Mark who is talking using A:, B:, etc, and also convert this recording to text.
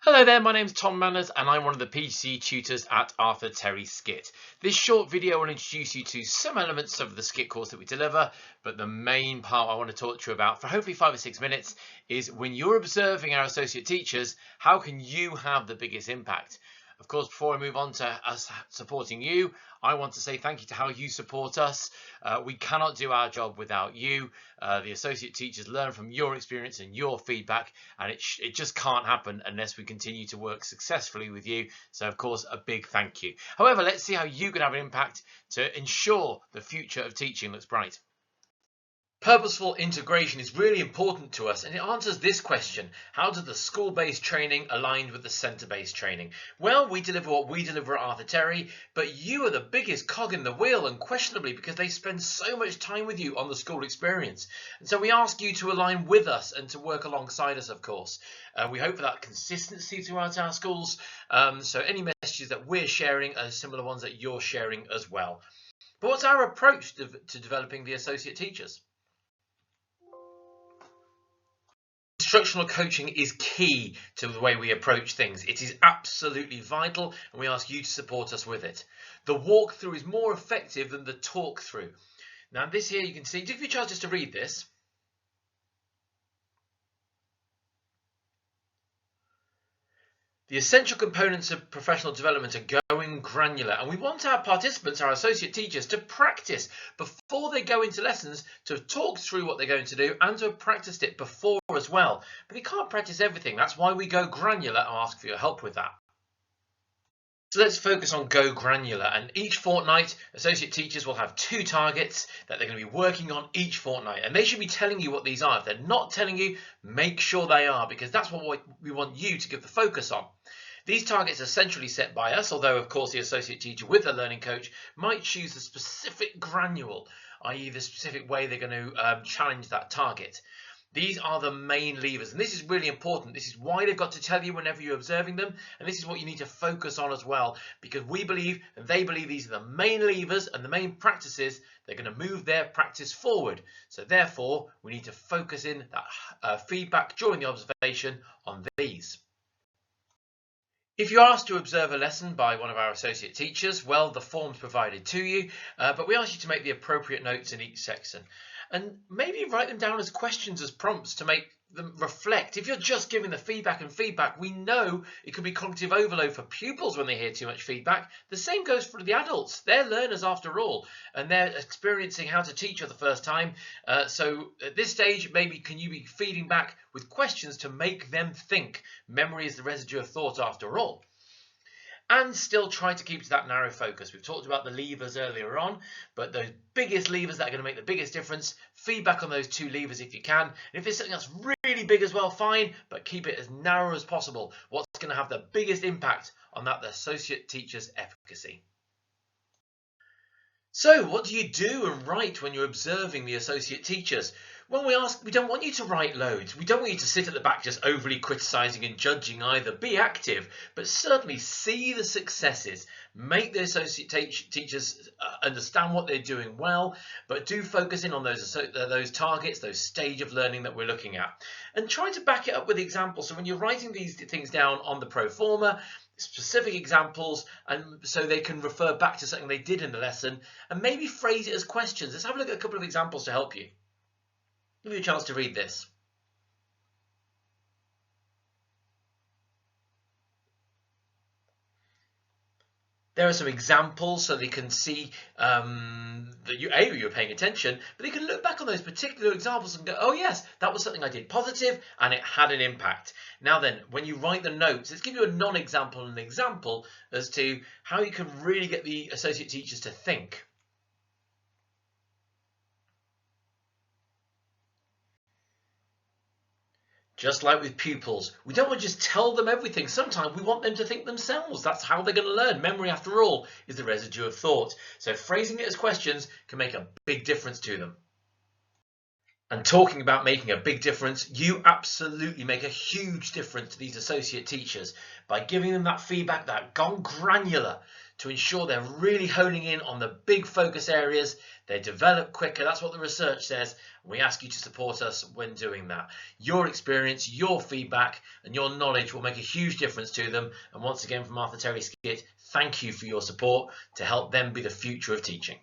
A: Hello there, my name's Tom Manners and I'm one of the PC tutors at Arthur Terry SCITT. This short video will introduce you to some elements of the SCITT course that we deliver, but the main part I want to talk to you about for hopefully 5 or 6 minutes is when you're observing our associate teachers, how can you have the biggest impact? Of course, before I move on to us supporting you, I want to say thank you to how you support us. We cannot do our job without you. The associate teachers learn from your experience and your feedback, and it just can't happen unless we continue to work successfully with you. So, of course, a big thank you. However, let's see how you can have an impact to ensure the future of teaching looks bright. Purposeful integration is really important to us, and it answers this question: how does the school-based training align with the centre-based training? Well, we deliver what we deliver at Arthur Terry, but you are the biggest cog in the wheel, unquestionably, because they spend so much time with you on the school experience. And so we ask you to align with us and to work alongside us, of course. We hope for that consistency throughout our schools, so any messages that we're sharing are similar ones that you're sharing as well. But what's our approach to developing the associate teachers? Instructional coaching is key to the way we approach things. It is absolutely vital, and we ask you to support us with it. The walkthrough is more effective than the talk through. Now this here you can see, give you a chance just to read this. The essential components of professional development are going granular, and we want our participants, our associate teachers, to practice before they go into lessons, to talk through what they're going to do and to have practiced it before as well. But you can't practice everything. That's why we go granular and ask for your help with that. So let's focus on go granular, and each fortnight associate teachers will have 2 targets that they're going to be working on each fortnight, and they should be telling you what these are. If they're not telling you, make sure they are, because that's what we want you to give the focus on. These targets are centrally set by us, although of course the associate teacher with a learning coach might choose the specific granule, i.e. the specific way they're going to challenge that target. These are the main levers, and this is really important. This is why they've got to tell you whenever you're observing them, and this is what you need to focus on as well, because we believe and they believe these are the main levers and the main practices they're going to move their practice forward. So therefore, we need to focus in that feedback during the observation on these. If you're asked to observe a lesson by one of our associate teachers, well, the form's provided to you, but we ask you to make the appropriate notes in each section. And maybe write them down as questions, as prompts to make them reflect. If you're just giving the feedback, we know it could be cognitive overload for pupils when they hear too much feedback. The same goes for the adults. They're learners after all, and they're experiencing how to teach for the first time. So at this stage, maybe can you be feeding back with questions to make them think? Memory is the residue of thought after all. And still try to keep to that narrow focus. We've talked about the levers earlier on, but those biggest levers that are going to make the biggest difference, feedback on those 2 levers if you can. And if there's something that's really big as well, fine, but keep it as narrow as possible. What's going to have the biggest impact on that associate teacher's efficacy? So what do you do and write when you're observing the associate teachers? Well, we don't want you to write loads. We don't want you to sit at the back just overly criticising and judging either. Be active, but certainly see the successes. Make the associate teachers understand what they're doing well, but do focus in on those targets, those stage of learning that we're looking at. And try to back it up with examples. So when you're writing these things down on the pro forma, specific examples, and so they can refer back to something they did in the lesson, and maybe phrase it as questions. Let's have a look at a couple of examples to help you. Give you a chance to read this. There are some examples so they can see that you're paying attention, but they can look back on those particular examples and go, oh yes, that was something I did positive and it had an impact. Now then, when you write the notes, let's give you a non-example and an example as to how you can really get the associate teachers to think. Just like with pupils, we don't want to just tell them everything. Sometimes we want them to think themselves. That's how they're going to learn. Memory, after all, is the residue of thought. So phrasing it as questions can make a big difference to them. And talking about making a big difference, you absolutely make a huge difference to these associate teachers by giving them that feedback, that gone granular. to ensure they're really honing in on the big focus areas. They develop quicker. That's what the research says. And we ask you to support us when doing that. Your experience, your feedback, and your knowledge will make a huge difference to them. And once again, from Arthur Terry SCITT, thank you for your support to help them be the future of teaching.